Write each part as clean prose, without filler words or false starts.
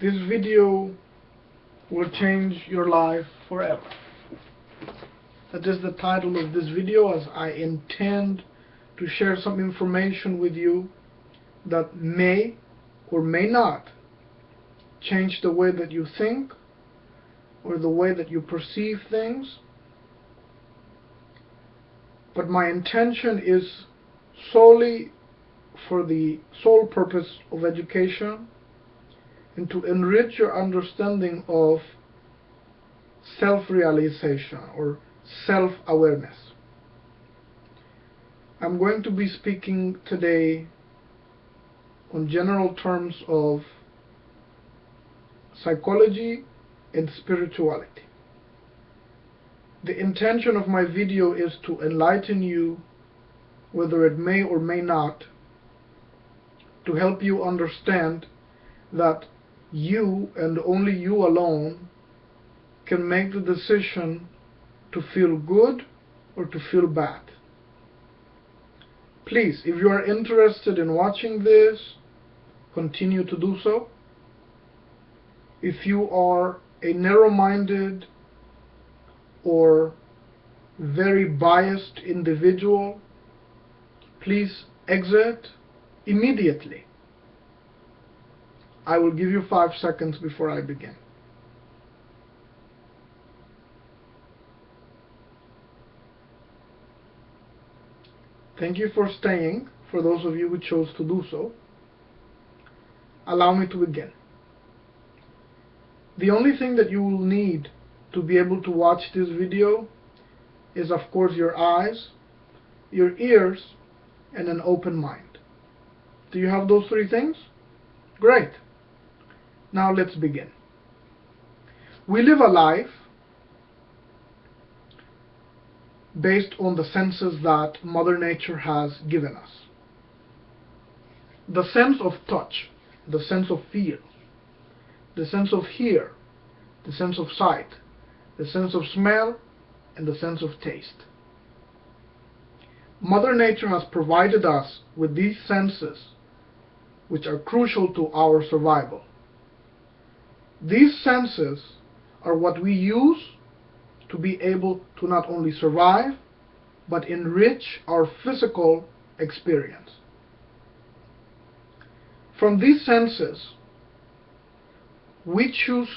This video will change your life forever. That is the title of this video, as I intend to share some information with you that may or may not change the way that you think or the way that you perceive things. But my intention is solely for the sole purpose of education and to enrich your understanding of self-realization or self-awareness. I'm going to be speaking today on general terms of psychology and spirituality. The intention of my video is to enlighten you, whether it may or may not, to help you understand that you and only you alone can make the decision to feel good or to feel bad. Please, if you are interested in watching this, continue to do so. If you are a narrow-minded or very biased individual, please exit immediately. I will give you 5 seconds before I begin. Thank you for staying, for those of you who chose to do so. Allow me to begin. The only thing that you will need to be able to watch this video is, of course, your eyes, your ears, and an open mind. Do you have those 3 things? Great. Now let's begin. We live a life based on the senses that Mother Nature has given us. The sense of touch, the sense of feel, the sense of hear, the sense of sight, the sense of smell, and the sense of taste. Mother Nature has provided us with these senses, which are crucial to our survival. These senses are what we use to be able to not only survive, but enrich our physical experience. From these senses, we choose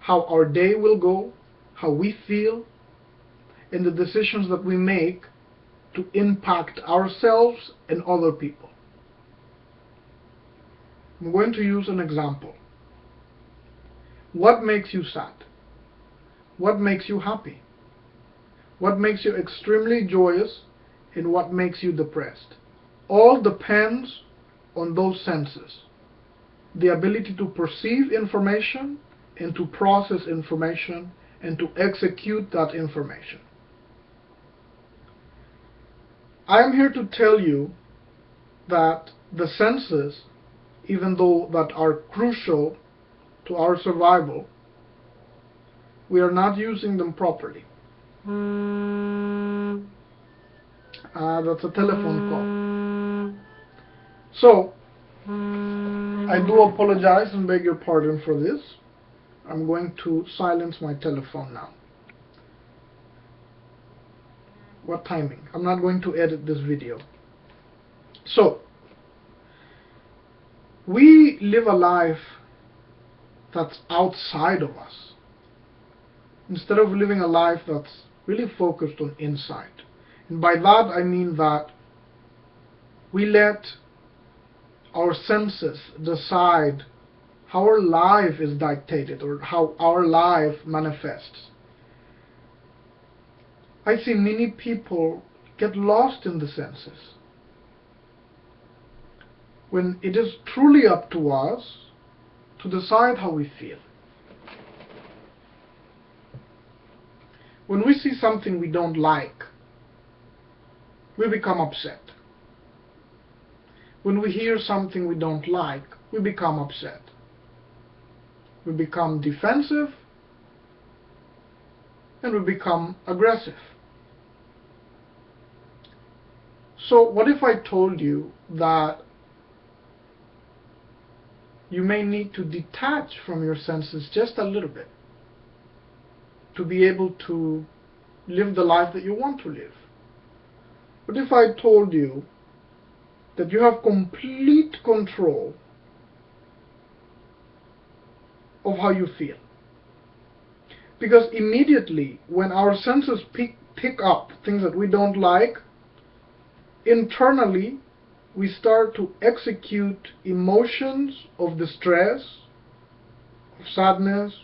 how our day will go, how we feel, and the decisions that we make to impact ourselves and other people. I'm going to use an example. What makes you sad? What makes you happy? What makes you extremely joyous, and what makes you depressed? All depends on those senses. The ability to perceive information and to process information and to execute that information. I am here to tell you that the senses, even though that are crucial to our survival, we are not using them properly. That's a telephone call. So, I do apologize and beg your pardon for this. I'm going to silence my telephone now. What timing? I'm not going to edit this video. So, we live a life that's outside of us, instead of living a life that's really focused on inside. And by that I mean that we let our senses decide how our life is dictated or how our life manifests. I see many people get lost in the senses, when it is truly up to us to decide how we feel. When we see something we don't like, we become upset. When we hear something we don't like, we become upset. We become defensive, and we become aggressive. So what if I told you that you may need to detach from your senses just a little bit to be able to live the life that you want to live. But if I told you that you have complete control of how you feel? Because immediately when our senses pick up things that we don't like, internally we start to execute emotions of distress, of sadness,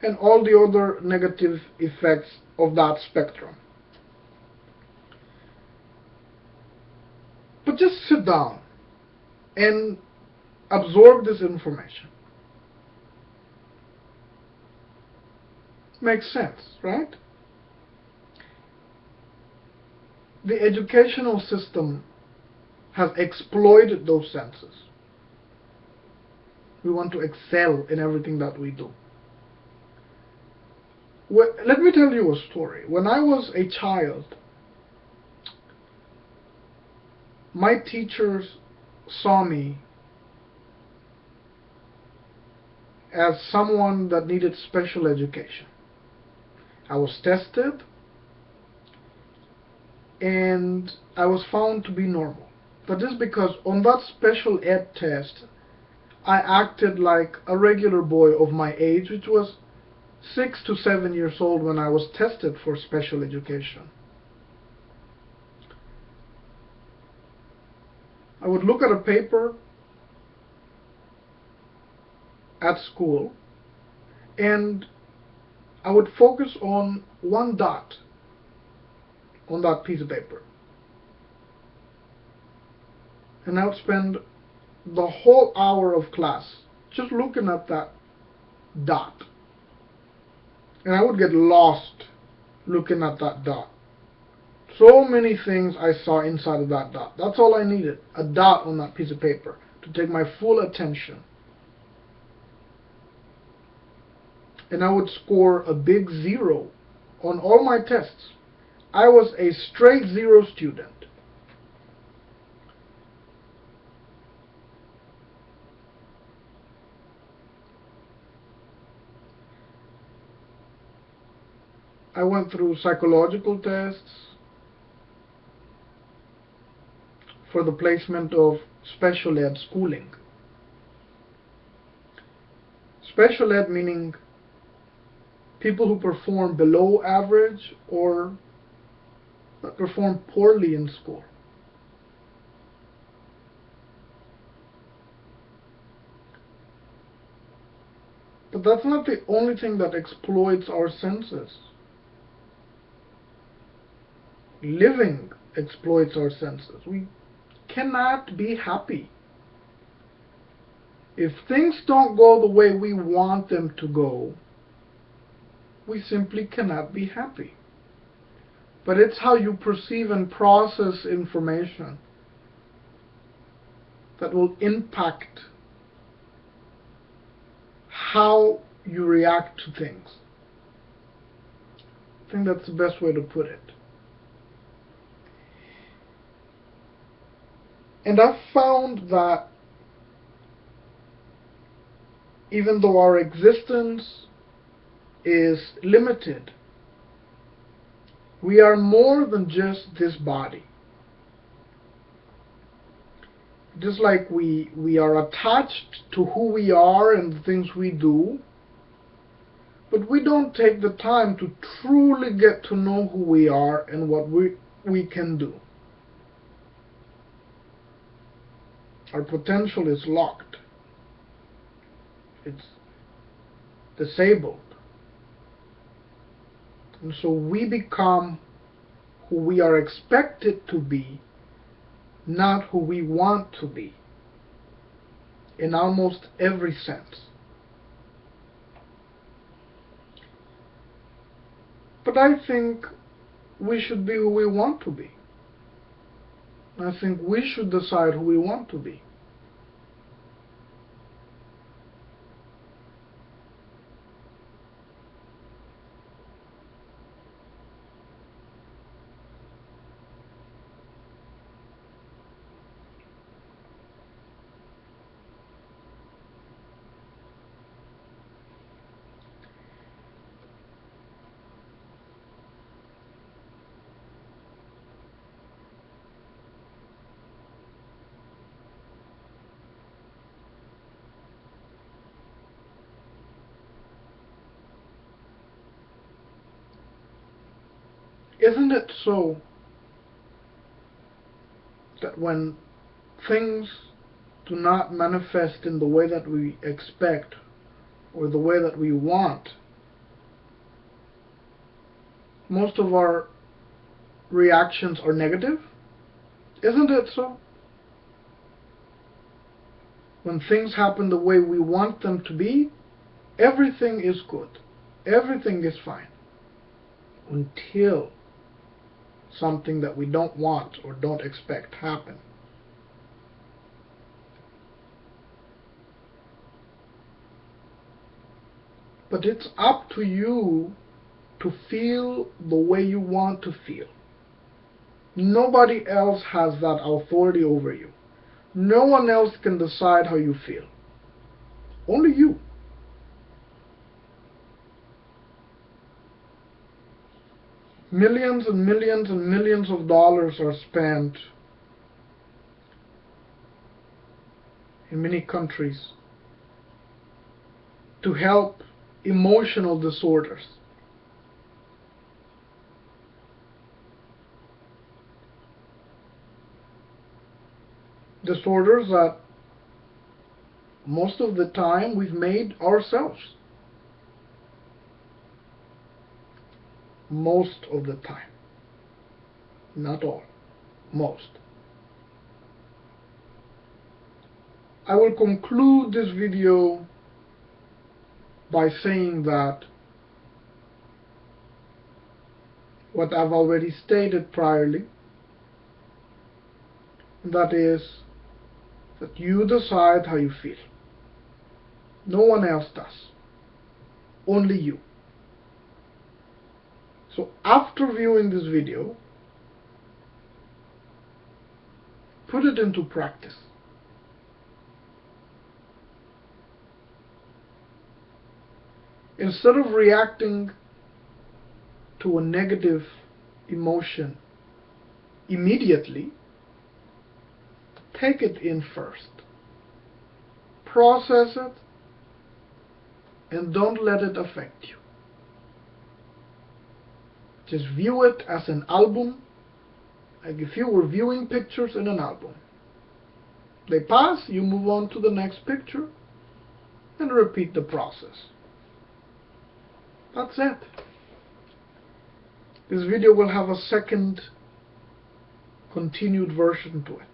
and all the other negative effects of that spectrum. But just sit down and absorb this information. Makes sense, right? The educational system has exploited those senses. We want to excel in everything that we do. Let me tell you a story. When I was a child, my teachers saw me as someone that needed special education. I was tested and I was found to be normal. But just because on that special ed test I acted like a regular boy of my age, which was 6 to 7 years old when I was tested for special education. I would look at a paper at school and I would focus on one dot on that piece of paper. And I would spend the whole hour of class just looking at that dot. And I would get lost looking at that dot. So many things I saw inside of that dot. That's all I needed, a dot on that piece of paper to take my full attention. And I would score a big 0 on all my tests. I was a straight 0 student. I went through psychological tests for the placement of special ed schooling. Special ed meaning people who perform below average or perform poorly in school. But that's not the only thing that exploits our senses. Living exploits our senses. We cannot be happy. If things don't go the way we want them to go, we simply cannot be happy. But it's how you perceive and process information that will impact how you react to things. I think that's the best way to put it. And I've found that even though our existence is limited, we are more than just this body. Just like we are attached to who we are and the things we do, but we don't take the time to truly get to know who we are and what we can do. Our potential is locked. It's disabled. And so we become who we are expected to be, not who we want to be, in almost every sense. But I think we should be who we want to be. I think we should decide who we want to be. Isn't it so that when things do not manifest in the way that we expect or the way that we want, most of our reactions are negative? Isn't it so? When things happen the way we want them to be, everything is good. Everything is fine. Until something that we don't want or don't expect happen. But it's up to you to feel the way you want to feel. Nobody else has that authority over you. No one else can decide how you feel. Only you. Millions and millions and millions of dollars are spent in many countries to help emotional disorders. Disorders that most of the time we've made ourselves. Most of the time. Not all. Most. I will conclude this video by saying that what I've already stated priorly, that is that you decide how you feel. No one else does. Only you. So after viewing this video, put it into practice. Instead of reacting to a negative emotion immediately, take it in first. Process it, and don't let it affect you. Just view it as an album, like if you were viewing pictures in an album. They pass, you move on to the next picture, and repeat the process. That's it. This video will have a second continued version to it.